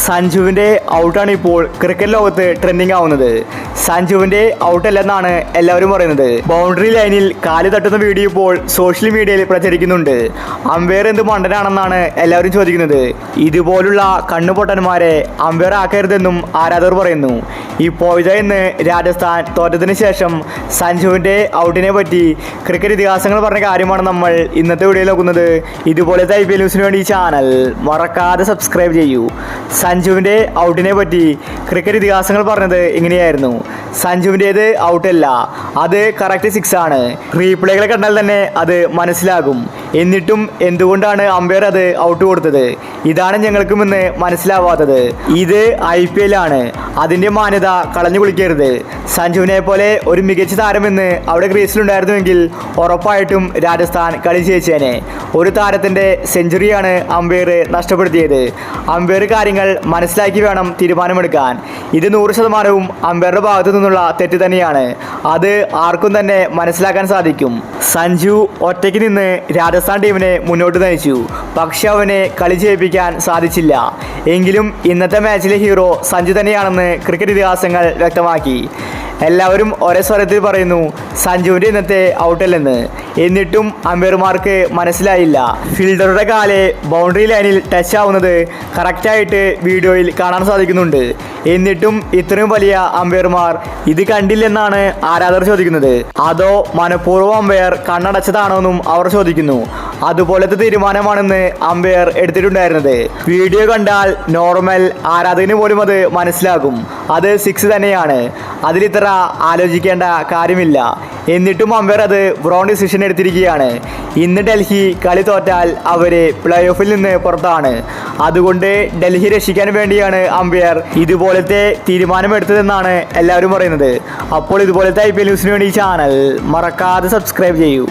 സഞ്ജുവിൻ്റെ ഔട്ടാണ് ഇപ്പോൾ ക്രിക്കറ്റ് ലോകത്ത് ട്രെൻഡിങ് ആവുന്നത്. സഞ്ജുവിൻ്റെ ഔട്ടല്ലെന്നാണ് എല്ലാവരും പറയുന്നത്. ബൗണ്ടറി ലൈനിൽ കാല് തട്ടുന്ന വീഡിയോ ഇപ്പോൾ സോഷ്യൽ മീഡിയയിൽ പ്രചരിക്കുന്നുണ്ട്. അമ്പയർ എന്ത് മണ്ടനാണെന്നാണ് എല്ലാവരും ചോദിക്കുന്നത്. ഇതുപോലുള്ള കണ്ണുപൊട്ടന്മാരെ അമ്പയർ ആക്കരുതെന്നും ആരാധകർ പറയുന്നു. ഇപ്പോഴത്തെ ഇന്ന് രാജസ്ഥാൻ തോറ്റതിന് ശേഷം സഞ്ജുവിൻ്റെ ഔട്ടിനെ പറ്റി ക്രിക്കറ്റ് ഇതിഹാസങ്ങൾ പറഞ്ഞ കാര്യമാണ് നമ്മൾ ഇന്നത്തെ വീഡിയോയിൽ നോക്കുന്നത്. ഇതുപോലത്തെ IPL ന്യൂസിന് വേണ്ടി ഈ ചാനൽ മറക്കാതെ സബ്സ്ക്രൈബ് ചെയ്യൂ. സഞ്ജുവിൻ്റെ ഔട്ടിനെ പറ്റി ക്രിക്കറ്റ് ഇതിഹാസങ്ങൾ പറഞ്ഞത് ഇങ്ങനെയായിരുന്നു: സഞ്ജുവിൻ്റേത് ഔട്ടല്ല, അത് കറക്റ്റ് 6 ആണ്. റീപ്ലേകൾ കണ്ടാൽ തന്നെ അത് മനസ്സിലാകും. എന്നിട്ടും എന്തുകൊണ്ടാണ് അമ്പയർ അത് ഔട്ട് കൊടുത്തത്? ഇതാണ് ഞങ്ങൾക്കും ഇന്ന് മനസ്സിലാവാത്തത്. ഇത് IPL ആണ്, അതിൻ്റെ മാന്യത കളഞ്ഞു കുളിക്കരുത്. സഞ്ജുവിനെ പോലെ ഒരു മികച്ച താരമെന്ന് അവിടെ ക്രീസിലുണ്ടായിരുന്നുവെങ്കിൽ ഉറപ്പായിട്ടും രാജസ്ഥാൻ കളി ജയിച്ചേനെ. ഒരു താരത്തിൻ്റെ സെഞ്ചുറിയാണ് അമ്പയർ നഷ്ടപ്പെടുത്തിയത്. അമ്പയർ കാര്യങ്ങൾ മനസ്സിലാക്കി വേണം തീരുമാനമെടുക്കാൻ. ഇത് 100% അമ്പയറുടെ ഭാഗത്തു നിന്നുള്ള തെറ്റ് തന്നെയാണ്. അത് ആർക്കും തന്നെ മനസ്സിലാക്കാൻ സാധിക്കും. സഞ്ജു ഒറ്റയ്ക്ക് നിന്ന് രാജസ്ഥാൻ ടീമിനെ മുന്നോട്ട് നയിച്ചു, പക്ഷെ അവനെ കളി ജയിപ്പിക്കാൻ സാധിച്ചില്ല. എങ്കിലും ഇന്നത്തെ മാച്ചിലെ ഹീറോ സഞ്ജു തന്നെയാണെന്ന് ക്രിക്കറ്റ് ഇതിഹാസങ്ങൾ വ്യക്തമാക്കി. എല്ലാവരും ഒരേ സ്വരത്തിൽ പറയുന്നു സഞ്ജുവിൻ്റെ ഇന്നത്തെ ഔട്ടല്ലെന്ന്. എന്നിട്ടും അമ്പയർമാർക്ക് മനസ്സിലായില്ല. ഫീൽഡറുടെ കാല് ബൗണ്ടറി ലൈനിൽ ടച്ച് ആവുന്നത് കറക്റ്റായിട്ട് വീഡിയോയിൽ കാണാൻ സാധിക്കുന്നുണ്ട്. എന്നിട്ടും ഇത്രയും വലിയ അമ്പയർമാർ ഇത് കണ്ടില്ലെന്നാണ് ആരാധകർ ചോദിക്കുന്നത്. അതോ മനഃപൂർവ്വം അമ്പയർ കണ്ണടച്ചതാണോ എന്നും അവർ ചോദിക്കുന്നു. അതുപോലത്തെ തീരുമാനമാണെന്ന് അമ്പയർ എടുത്തിട്ടുണ്ടായിരുന്നത്. വീഡിയോ കണ്ടാൽ നോർമൽ ആരാധകന് പോലും അത് മനസ്സിലാകും. അത് 6 തന്നെയാണ്. അതിലിത്ര ആലോചിക്കേണ്ട കാര്യമില്ല. എന്നിട്ടും അമ്പയർ അത് റോങ് ഡിസിഷൻ എടുത്തിരിക്കുകയാണ്. ഇന്ന് ഡൽഹി കളി തോറ്റാൽ അവര് പ്ലേ ഓഫിൽ നിന്ന് പുറത്താണ്. അതുകൊണ്ട് ഡൽഹി രക്ഷിക്കാൻ വേണ്ടിയാണ് അമ്പയർ ഇതുപോലത്തെ തീരുമാനമെടുത്തതെന്നാണ് എല്ലാവരും പറയുന്നത്. അപ്പോൾ ഇതുപോലത്തെ IPL ന്യൂസിന് വേണ്ടി ഈ ചാനൽ മറക്കാതെ സബ്സ്ക്രൈബ് ചെയ്യൂ.